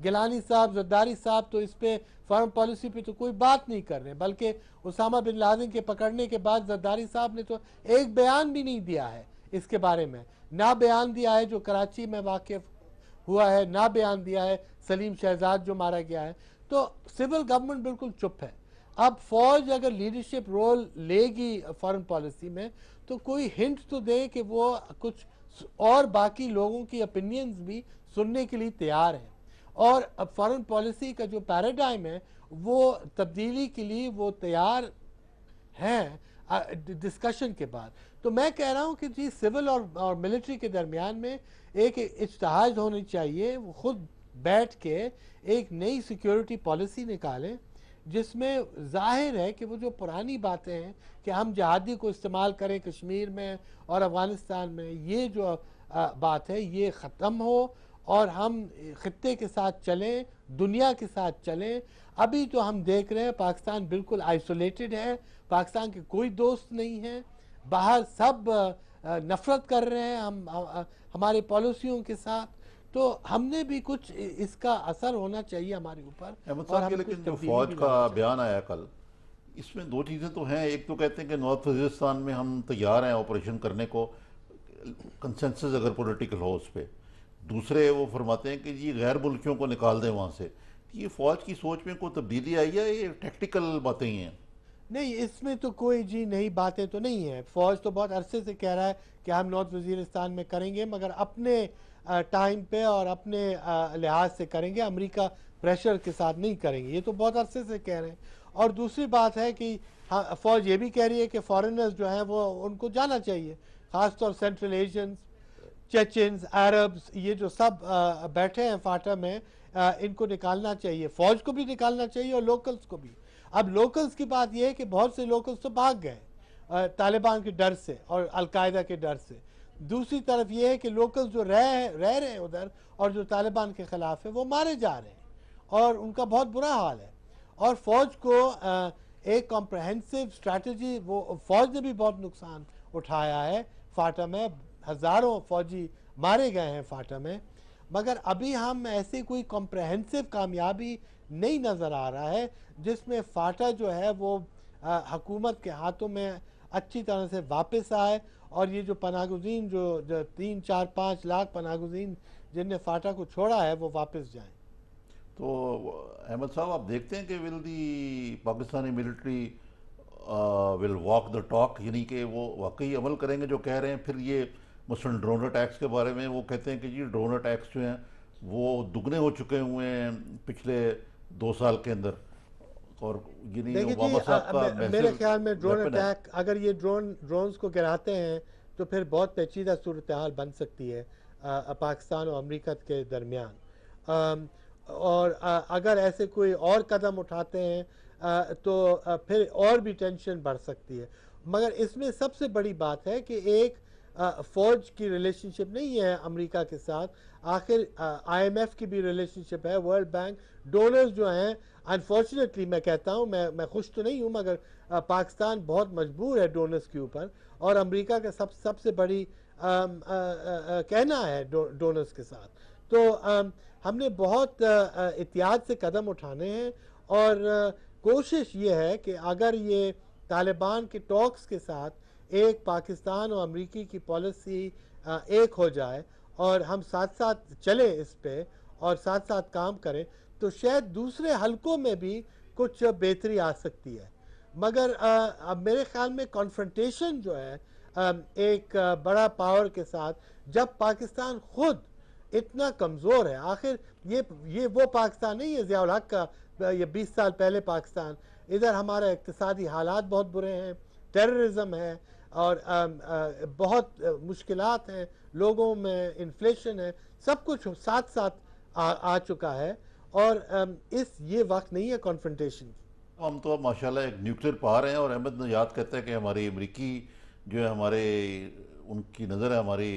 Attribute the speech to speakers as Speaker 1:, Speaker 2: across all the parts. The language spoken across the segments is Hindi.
Speaker 1: गिलानी साहब, जरदारी साहब तो इस पे फॉरेन पॉलिसी पे तो कोई बात नहीं कर रहे, बल्कि उसामा बिन लादेन के पकड़ने के बाद जरदारी साहब ने तो एक बयान भी नहीं दिया है इसके बारे में, ना बयान दिया है जो कराची में वाक़ हुआ है, ना बयान दिया है सलीम शहजाद जो मारा गया है। तो सिविल गवर्नमेंट बिल्कुल चुप है। अब फौज अगर लीडरशिप रोल लेगी फॉरेन पॉलिसी में तो कोई हिंट तो दे कि वो कुछ और बाकी लोगों की ओपिनियंस भी सुनने के लिए तैयार है। और अब फॉरेन पॉलिसी का जो पैराडाइम है वो तब्दीली के लिए वो तैयार हैं डिस्कशन के बाद। तो मैं कह रहा हूं कि जी सिविल और मिलिट्री के दरमियान में एक इज्तिहाद होनी चाहिए, वो खुद बैठ के एक नई सिक्योरिटी पॉलिसी निकालें जिसमें जाहिर है कि वो जो पुरानी बातें हैं कि हम जहादी को इस्तेमाल करें कश्मीर में और अफ़गानिस्तान में, ये जो बात है ये ख़त्म हो और हम ख़ित्ते के साथ चलें, दुनिया के साथ चलें। अभी तो हम देख रहे हैं पाकिस्तान बिल्कुल आइसोलेटेड है, पाकिस्तान के कोई दोस्त नहीं है, बाहर सब नफरत कर रहे हैं हमारे पॉलिसियों के साथ। तो हमने भी कुछ इसका असर होना चाहिए हमारे ऊपर।
Speaker 2: अहमद साहब, लेकिन जो फौज का बयान आया कल, इसमें दो चीज़ें तो हैं। एक तो कहते हैं कि नॉर्थ वजीरिस्तान में हम तैयार हैं ऑपरेशन करने को, कंसेंसस अगर पॉलिटिकल हो उस पर। दूसरे वो फरमाते हैं कि जी गैर मुल्कियों को निकाल दें वहाँ से। ये फ़ौज की सोच में कोई तब्दीली आई है, ये टैक्टिकल बातें ही हैं?
Speaker 1: नहीं, इसमें तो कोई जी नई बातें तो नहीं है। फौज तो बहुत अरसे से कह रहा है कि हम नॉर्थ वजीरिस्तान में करेंगे, मगर अपने टाइम पे और अपने लिहाज से करेंगे, अमेरिका प्रेशर के साथ नहीं करेंगे, ये तो बहुत अरसे से कह रहे हैं। और दूसरी बात है कि हाँ, फौज ये भी कह रही है कि फॉरेनर्स जो हैं वो उनको जाना चाहिए, ख़ासतौर सेंट्रल एशियंस, चेचन्स, अरब्स, ये जो सब बैठे हैं फाटा में, इनको निकालना चाहिए, फौज को भी निकालना चाहिए और लोकल्स को भी। अब लोकल्स की बात यह है कि बहुत से लोकल्स तो भाग गए तालिबान के डर से और अलकायदा के डर से। दूसरी तरफ यह है कि लोकल्स जो रह रहे हैं उधर और जो तालिबान के खिलाफ है वो मारे जा रहे हैं और उनका बहुत बुरा हाल है। और फौज को एक कॉम्प्रहेंसिव स्ट्रैटेजी, वो फौज ने भी बहुत नुकसान उठाया है फाटा में, हज़ारों फौजी मारे गए हैं फाटा में, मगर अभी हम ऐसी कोई कॉम्प्रहेंसिव कामयाबी नहीं नज़र आ रहा है जिसमें फाटा जो है वो हुकूमत के हाथों में अच्छी तरह से वापस आए और ये जो पनागुज़ीन जो 3-4-5 लाख पनागुज़ीन जिनने फाटा को छोड़ा है वो वापस जाएं।
Speaker 2: तो अहमद साहब, आप देखते हैं कि will the Pakistani military will walk the talk, यानी कि वो वाकई अमल करेंगे जो कह रहे हैं? फिर ये मसलन ड्रोन अटैक्स के बारे में वो कहते हैं कि जी ड्रोन अटैक्स जो हैं वो दुगने हो चुके हुए हैं पिछले 2 साल के अंदर। और ओबामा साहब का
Speaker 1: मेरे ख्याल में ड्रोन अटैक, अगर ये ड्रोन्स को गिराते हैं तो फिर बहुत पेचीदा सूरत हाल बन सकती है पाकिस्तान और अमेरिका के दरमियान। और अगर ऐसे कोई और कदम उठाते हैं तो फिर और भी टेंशन बढ़ सकती है। मगर इसमें सबसे बड़ी बात है कि एक फ़ौज की रिलेशनशिप नहीं है अमेरिका के साथ, आखिर IMF की भी रिलेशनशिप है, वर्ल्ड बैंक, डोनर्स जो हैं। अनफॉर्चुनेटली मैं कहता हूँ, मैं खुश तो नहीं हूँ, मगर पाकिस्तान बहुत मजबूर है डोनर्स के ऊपर और अमेरिका का सबसे बड़ी कहना है डोनर्स के साथ। तो हमने बहुत एहतियात से कदम उठाने हैं और कोशिश ये है कि अगर ये तालिबान के टॉक्स के साथ एक पाकिस्तान और अमेरिकी की पॉलिसी एक हो जाए और हम साथ साथ चलें इस पे और साथ साथ काम करें तो शायद दूसरे हलकों में भी कुछ बेहतरी आ सकती है। मगर अब मेरे ख्याल में कॉन्फ्रंटेशन जो है एक बड़ा पावर के साथ, जब पाकिस्तान खुद इतना कमज़ोर है, आखिर ये वो पाकिस्तान नहीं है ज़ियाउल हक का, ये 20 साल पहले पाकिस्तान। इधर हमारा इक़्तिसादी हालात बहुत बुरे हैं, टेररिज्म है और बहुत मुश्किलात हैं, लोगों में इन्फ्लेशन है, सब कुछ साथ साथ आ चुका है और ये वक्त नहीं है कॉन्फ्रंटेशन।
Speaker 2: हम तो अब माशाल्लाह एक न्यूक्लियर पावर हैं और अहमद नजात कहता है कि हमारी अमरीकी जो है हमारे उनकी नज़र है हमारी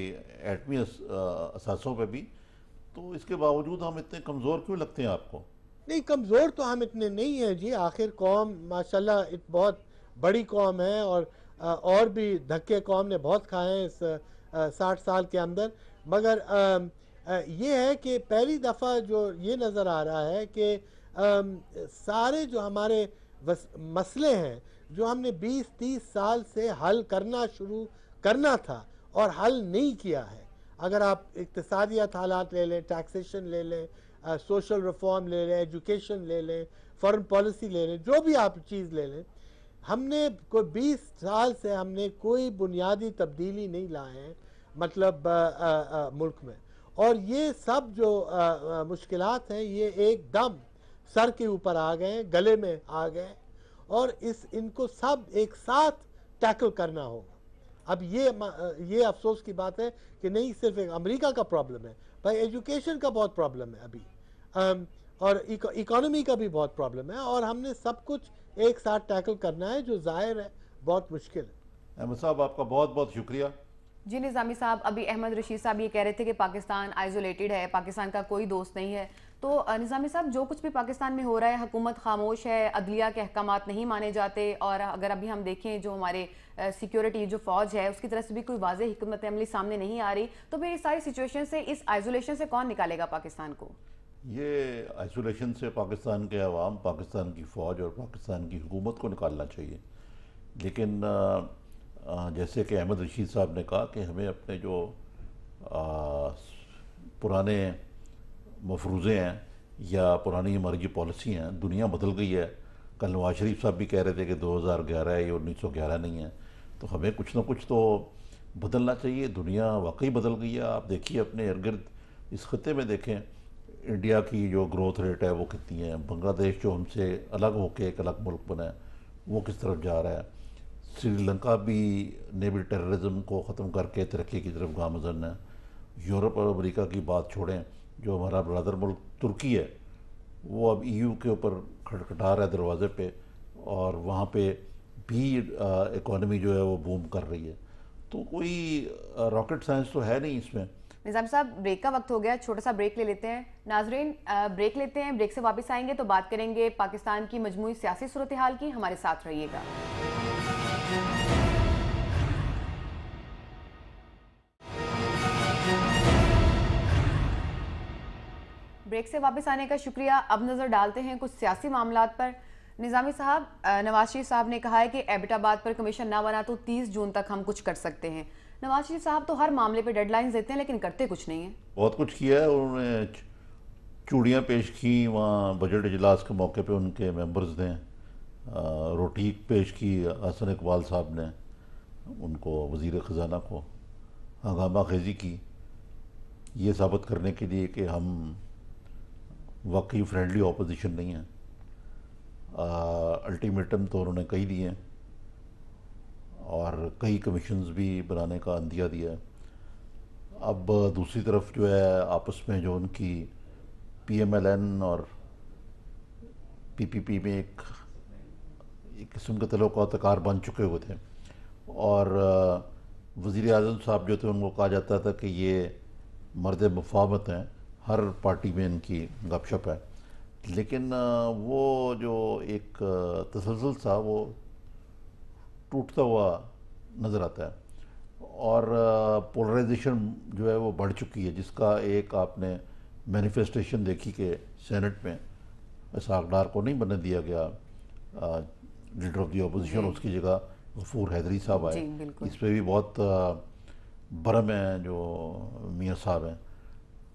Speaker 2: एटमी असासों पे भी, तो इसके बावजूद हम इतने कमज़ोर क्यों लगते हैं आपको?
Speaker 1: नहीं, कमज़ोर तो हम इतने नहीं हैं जी, आखिर कौम माशाल्लाह एक बहुत बड़ी कौम है और भी धक्के कौम ने बहुत खाए हैं इस 60 साल के अंदर। मगर ये है कि पहली दफ़ा जो ये नज़र आ रहा है कि सारे जो हमारे मसले हैं जो हमने 20-30 साल से हल करना था और हल नहीं किया है। अगर आप इक़्तिसादियत हालात ले लें, टैक्सेशन ले लें, सोशल रिफॉर्म ले लें, एजुकेशन ले लें, फॉरेन पॉलिसी ले लें, जो भी आप चीज़ ले लें, हमने कोई 20 साल से हमने कोई बुनियादी तब्दीली नहीं लाए हैं, मतलब मुल्क में। और ये सब जो मुश्किलात हैं ये एकदम सर के ऊपर आ गए, गले में आ गए, और इनको सब एक साथ टैकल करना होगा। अब ये अफसोस की बात है कि नहीं सिर्फ एक अमेरिका का प्रॉब्लम है भाई, एजुकेशन का बहुत प्रॉब्लम है अभी, और इकोनॉमी का भी बहुत प्रॉब्लम है, और हमने सब कुछ एक साथ टैकल करना है जो जाहिर है बहुत मुश्किल है।
Speaker 2: अहमद साहब आपका बहुत बहुत शुक्रिया।
Speaker 3: जी निज़ामी साहब, अभी अहमद रशीद साहब ये कह रहे थे कि पाकिस्तान आइसोलेटेड है, पाकिस्तान का कोई दोस्त नहीं है। तो निज़ामी साहब, जो कुछ भी पाकिस्तान में हो रहा है, हुकूमत खामोश है, अदलिया के अहकामात नहीं माने जाते, और अगर अभी हम देखें जो हमारे सिक्योरिटी जो फ़ौज है उसकी तरफ से भी कोई वाज़ेह हिकमत अमली सामने नहीं आ रही, तो फिर इस सारी सिचुएशन से, इस आइसोलेशन से कौन निकालेगा पाकिस्तान को?
Speaker 2: ये आइसोलेशन से पाकिस्तान के अवाम, पाकिस्तान की फ़ौज और पाकिस्तान की हुकूमत को निकालना चाहिए। लेकिन जैसे कि अहमद रशीद साहब ने कहा कि हमें अपने जो पुराने मफरूज़े हैं या पुरानी हमारी जो पॉलिसी हैं, दुनिया बदल गई है। कल नवाज शरीफ साहब भी कह रहे थे कि 2011 है, ये 1911 नहीं है। तो हमें कुछ ना कुछ तो बदलना चाहिए। दुनिया वाकई बदल गई है। आप देखिए अपने इर्द गिर्द इस खत्े में देखें, इंडिया की जो ग्रोथ रेट है वो कितनी है, बांग्लादेश जो हमसे अलग होकर एक अलग मुल्क बना है वो किस तरफ जा रहा है, श्रीलंका भी ने भी टेररिज्म को ख़त्म करके तरक्की की तरफ गामज़न है। यूरोप और अमेरिका की बात छोड़ें, जो हमारा ब्रदर मुल्क तुर्की है वो अब EU के ऊपर खटखटा रहा है दरवाजे पे, और वहाँ पे भी इकॉनमी जो है वो बूम कर रही है। तो कोई रॉकेट साइंस तो है नहीं इसमें।
Speaker 3: निज़ाम साहब, ब्रेक का वक्त हो गया, छोटा सा ब्रेक ले लेते हैं। नाजरीन, ब्रेक लेते हैं, ब्रेक से वापस आएंगे तो बात करेंगे पाकिस्तान की मजमूई सियासी सूरत हाल की। हमारे साथ रहिएगा। ब्रेक से वापस आने का शुक्रिया। अब नज़र डालते हैं कुछ सियासी मामलात पर। निज़ामी साहब, नवाज शरीफ साहब ने कहा है कि एबटाबाद पर कमीशन ना बना तो 30 जून तक हम कुछ कर सकते हैं। नवाज शरीफ साहब तो हर मामले पे डेडलाइंस देते हैं लेकिन करते कुछ नहीं है।
Speaker 2: बहुत कुछ किया है उन्होंने, चूड़ियाँ पेश की वहाँ बजट इजलास के मौके पे उनके मेंबर्स ने, रोटी पेश की हसन इकबाल साहब ने उनको, वज़ीर ख़जाना को हंगामा खेजी की, ये साबित करने के लिए कि हम वाकई फ्रेंडली ऑपोजिशन नहीं है। अल्टीमेटम तो उन्होंने कई दिए हैं और कई कमीशंस भी बनाने का अंदिया दिया है। अब दूसरी तरफ जो है आपस में जो उनकी PMLN और PPP में एक किस्म के तल्लुकात बन चुके हुए थे, और वज़ीर आज़म साहब जो थे उनको कहा जाता था कि ये मर्द मुफाहमत हैं, हर पार्टी में इनकी गपशप है। लेकिन वो जो एक तसलसल था वो टूटता हुआ नज़र आता है, और पोलराइजेशन जो है वो बढ़ चुकी है, जिसका एक आपने मैनिफेस्टेशन देखी कि सेनेट में इसहाक डार को नहीं बनने दिया गया लीडर ऑफ द अपोजिशन, उसकी जगह गफूर हैदरी साहब आए। इस पर भी बहुत बरम है जो मियाँ साहब हैं।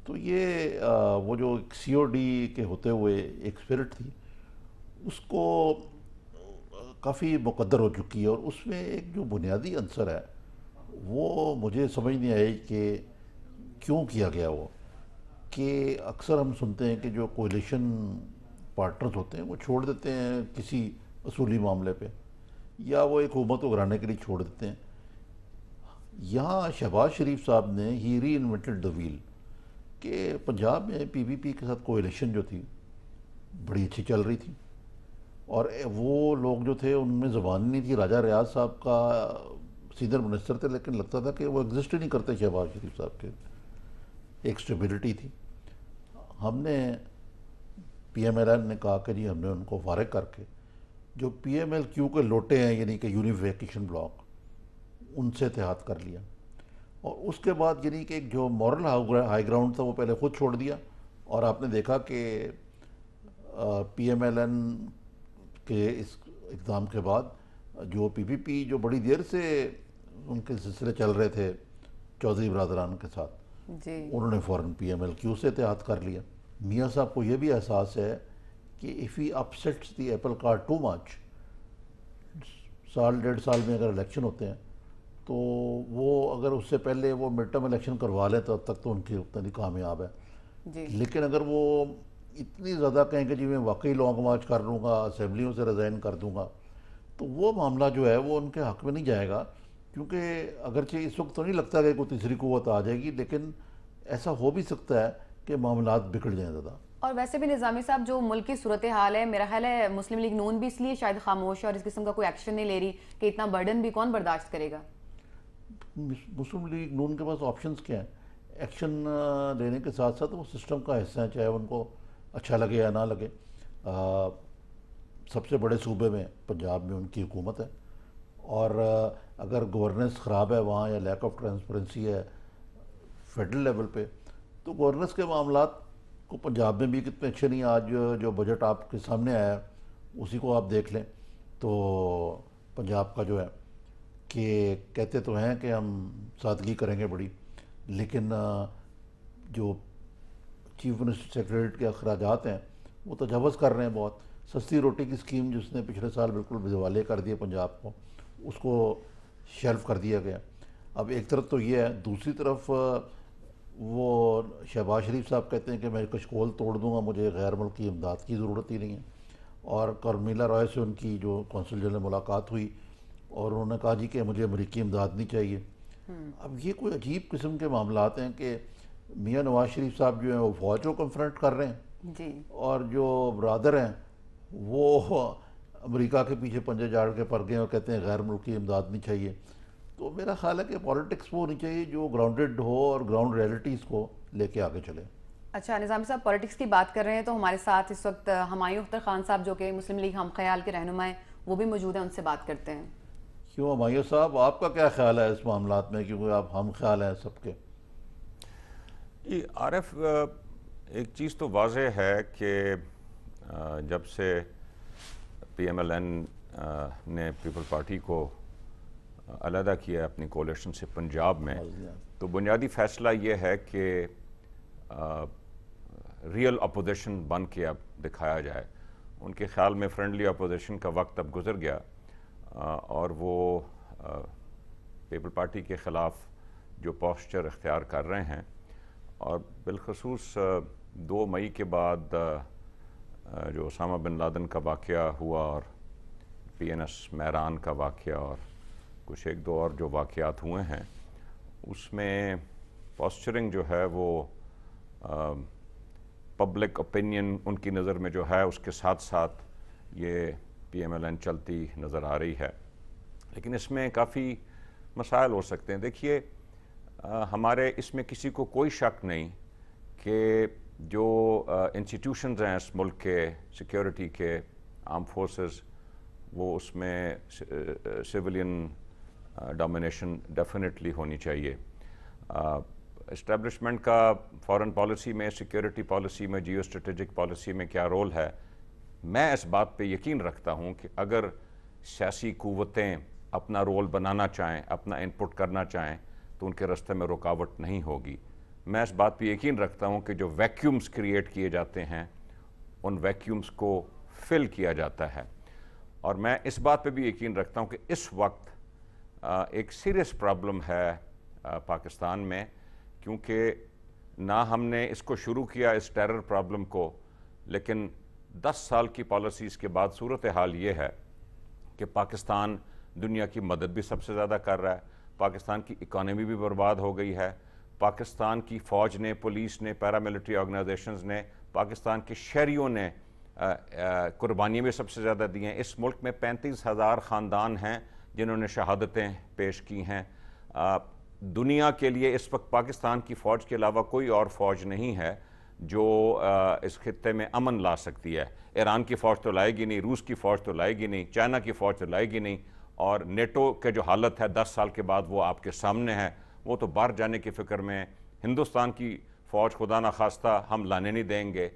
Speaker 2: तो ये वो जो COD के होते हुए एक स्पिरिट थी उसको काफ़ी मुकद्दर हो चुकी है, और उसमें एक जो बुनियादी अंसर है वो मुझे समझ नहीं आई कि क्यों किया गया वो, कि अक्सर हम सुनते हैं कि जो कोलिशन पार्टनर्स होते हैं वो छोड़ देते हैं किसी असूली मामले पे, या वो एक हुकूमत को गिराने के लिए छोड़ देते हैं। यहाँ शहबाज शरीफ साहब ने ही री इन्वेंटेड द व्हील, कि पंजाब में PPP के साथ कोलिशन जो थी बड़ी अच्छी चल रही थी, और वो लोग जो थे उनमें ज़बान नहीं थी। राजा रियाज साहब का सीनियर मिनिस्टर थे, लेकिन लगता था कि वो एग्जिस्ट ही नहीं करते शहबाज शरीफ साहब के, एक स्टेबिलिटी थी। हमने PMLN ने कहा कि जी हमने उनको फारिग करके जो PMLQ के लोटे हैं, यानी कि यूनिफिकेशन ब्लॉक, उनसे इत्तेहाद कर लिया, और उसके बाद यानी कि एक जो मॉरल हाई ग्राउंड था वो पहले खुद छोड़ दिया। और आपने देखा कि PMLN के इस इक़दाम के बाद जो PPP जो बड़ी देर से उनके सिलसिले चल रहे थे चौधरी बरदरान के साथ
Speaker 3: जी,
Speaker 2: उन्होंने फ़ौरन PMLQ से इत्तेहाद कर लिया। मियाँ साहब को ये भी एहसास है कि if he upsets the Apple cart too much, साल 1.5 साल में अगर इलेक्शन होते हैं तो वो अगर उससे पहले वो मिड टर्म इलेक्शन करवा लें तब तक तो उनकी उतनी कामयाब है।
Speaker 3: जी,
Speaker 2: लेकिन अगर वो इतनी ज़्यादा कहें कि जी मैं वाकई लॉन्ग मार्च कर लूँगा, असेंबलियों से रिज़ाइन कर दूँगा, तो वो मामला जो है वो उनके हक़ में नहीं जाएगा। क्योंकि अगरचे इस वक्त तो नहीं लगता कि कोई तीसरी कुव्वत आ जाएगी, लेकिन ऐसा हो भी सकता है कि मामलात बिगड़ जाएँ ज़्यादा।
Speaker 3: और वैसे भी निज़ामी साहब जो मुल्क की सूरत हाल है, मेरा ख्याल है मुस्लिम लीग नून भी इसलिए शायद खामोश है और इस किस्म का कोई एक्शन नहीं ले रही कि इतना बर्डन भी कौन बर्दाश्त करेगा।
Speaker 2: मुस्लिम लीग नून के पास ऑप्शंस क्या हैं? एक्शन लेने के साथ साथ वो सिस्टम का हिस्सा है, चाहे उनको अच्छा लगे या ना लगे। सबसे बड़े सूबे में पंजाब में उनकी हुकूमत है, और अगर गवर्नेंस ख़राब है वहाँ या लैक ऑफ ट्रांसपेरेंसी है फेडरल लेवल पे, तो गवर्नेंस के मामलात को पंजाब में भी कितने अच्छे नहीं। आज जो बजट आपके सामने आया है उसी को आप देख लें तो पंजाब का जो है कि कहते तो हैं कि हम सादगी करेंगे बड़ी, लेकिन जो चीफ मिनिस्टर सेक्रेटरीट के अखराजात हैं वो तजावज़ कर रहे हैं बहुत। सस्ती रोटी की स्कीम जिसने पिछले साल बिल्कुल दिवाले कर दिए पंजाब को, उसको शेल्फ कर दिया गया। अब एक तरफ तो ये है, दूसरी तरफ वो शहबाज शरीफ साहब कहते हैं कि मैं कशकोल तोड़ दूंगा, मुझे गैर मुल्की इमदाद की ज़रूरत ही नहीं है। और कर्मिला रॉय से उनकी जो कौंसल जनरल मुलाकात हुई और उन्होंने कहा जी कि मुझे अमरीकी इमदाद नहीं चाहिए। अब ये कोई अजीब किस्म के मामलात हैं कि मियाँ नवाज शरीफ साहब जो हैं वो फ़ौज को कन्फ्रंट कर रहे हैं
Speaker 3: जी,
Speaker 2: और जो ब्रादर हैं वो अमेरिका के पीछे पंजे झाड़ के पड़ गए और कहते हैं गैर मुल्की इमदाद नहीं चाहिए। तो मेरा ख्याल है कि पॉलिटिक्स वो होनी चाहिए जो ग्राउंडेड हो और ग्राउंड रियलिटीज़ को लेके आगे चले।
Speaker 3: अच्छा निज़ामी साहब, पॉलिटिक्स की बात कर रहे हैं तो हमारे साथ इस वक्त हुमायूं अख्तर खान साहब जो कि मुस्लिम लीग हम ख्याल के रहनुमा हैं वो भी मौजूद हैं, उनसे बात करते हैं।
Speaker 2: क्यों हुमायूं साहब, आपका क्या ख्याल है इस मामलात में, क्योंकि आप हम ख्याल हैं सबके?
Speaker 4: ये आरिफ, एक चीज़ तो वाज़ेह है कि जब से PMLN ने पीपल पार्टी को अलहदा किया अपनी कोalition से पंजाब में, तो बुनियादी फ़ैसला ये है कि रियल अपोजिशन बन के अब दिखाया जाए। उनके ख्याल में फ्रेंडली अपोजिशन का वक्त अब गुजर गया और वो पीपल पार्टी के ख़िलाफ़ जो पोस्चर इख्तियार कर रहे हैं, और बिलखसूस 2 मई के बाद जो ओसामा बिन लादेन का वाक़या हुआ और PNS महरान का वाक़या और कुछ 1-2 और जो वाक़यात हुए हैं, उसमें पोस्चरिंग जो है वो पब्लिक ओपिनियन उनकी नज़र में जो है उसके साथ साथ ये PMLN चलती नज़र आ रही है। लेकिन इसमें काफ़ी मसाइल हो सकते हैं। देखिए, हमारे इसमें किसी को कोई शक नहीं कि जो इंस्टीट्यूशंस हैं इस मुल्क के, सिक्योरिटी के, आर्म फोर्सेस, वो उसमें सिविलियन डोमिनेशन डेफिनेटली होनी चाहिए। इस्टेब्लिशमेंट का फॉरेन पॉलिसी में, सिक्योरिटी पॉलिसी में, जियो स्ट्रेटेजिक पॉलिसी में क्या रोल है, मैं इस बात पे यकीन रखता हूँ कि अगर सियासी क़ुव्वतें अपना रोल बनाना चाहें, अपना इनपुट करना चाहें, तो उनके रास्ते में रुकावट नहीं होगी। मैं इस बात पे यकीन रखता हूँ कि जो वैक्यूम्स क्रिएट किए जाते हैं उन वैक्यूम्स को फिल किया जाता है। और मैं इस बात पे भी यकीन रखता हूँ कि इस वक्त एक सीरियस प्रॉब्लम है पाकिस्तान में, क्योंकि ना हमने इसको शुरू किया इस टेरर प्रॉब्लम को, लेकिन 10 साल की पॉलिसीज़ के बाद सूरत हाल ये है कि पाकिस्तान दुनिया की मदद भी सबसे ज़्यादा कर रहा है, पाकिस्तान की इकॉनमी भी बर्बाद हो गई है, पाकिस्तान की फ़ौज ने, पुलिस ने, पैरामिलिट्री ऑर्गेनाइजेशंस ने, पाकिस्तान के शहरियों ने कुर्बानियाँ भी सबसे ज़्यादा दी हैं। इस मुल्क में 35,000 ख़ानदान हैं जिन्होंने शहादतें पेश की हैं। दुनिया के लिए इस वक्त पाकिस्तान की फ़ौज के अलावा कोई और फ़ौज नहीं है जो इस खित्ते में अमन ला सकती है। ईरान की फ़ौज तो लाएगी नहीं, रूस की फ़ौज तो लाएगी नहीं, चाइना की फ़ौज तो लाएगी नहीं, और नेटो के जो हालत है 10 साल के बाद वो आपके सामने है। वो तो बाहर जाने की फ़िक्र में। हिंदुस्तान की फ़ौज खुदा न खास्ता हम लाने नहीं देंगे।